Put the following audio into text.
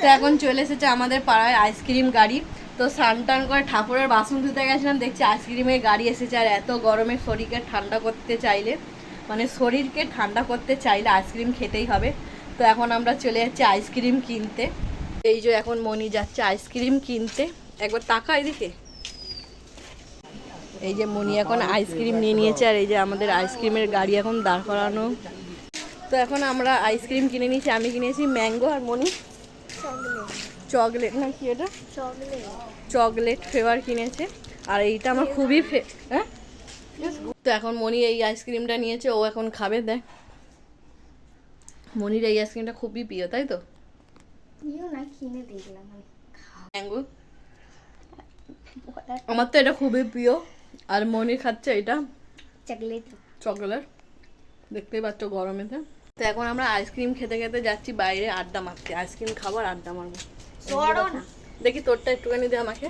তো এখন চলে এসেছে আমাদের পাড়ায় আইসক্রিম গাড়ি। তো স্নান টান করে ঠাকুরের বাসন ধুতে গেছিলাম, দেখছি আইসক্রিমের গাড়ি এসেছে। আর এত গরমে শরীরকে ঠান্ডা করতে চাইলে, মানে শরীরকে ঠান্ডা করতে চাইলে আইসক্রিম খেতেই হবে। তো এখন আমরা চলে যাচ্ছি আইসক্রিম কিনতে। এই যে এখন মনি যাচ্ছে আইসক্রিম কিনতে, একবার তাকা এদিকে। এই যে মনি এখন আইসক্রিম নিয়ে নিয়েছে, আর এই যে আমাদের আইসক্রিমের গাড়ি এখন দাঁড় করানো। তো এখন আমরা আইসক্রিম কিনে নিয়েছি, আমি কিনেছি ম্যাঙ্গো, আর মনি চকলেট না কি এটা, চকলেট ফ্লেভার কিনেছে। আর এইটা আমার খুবই হ্যাঁ। তো এখন মনি এই আইসক্রিমটা নিয়েছে, ও এখন খাবে। দেখ মনির এই আইসক্রিমটা খুবই প্রিয়, তাই তো? ম্যাঙ্গো আমার তো এটা খুবই প্রিয়, আর মনি খাচ্ছে এটা চকলেট। দেখতেই পাচ্ছ গরমেতে। তো এখন আমরা আইসক্রিম খেতে খেতে যাচ্ছি বাইরে আড্ডা মারতে। আইসক্রিম খাবার আড্ডা মারবো। দেখি তোরটা একটুখানি দে আমাকে।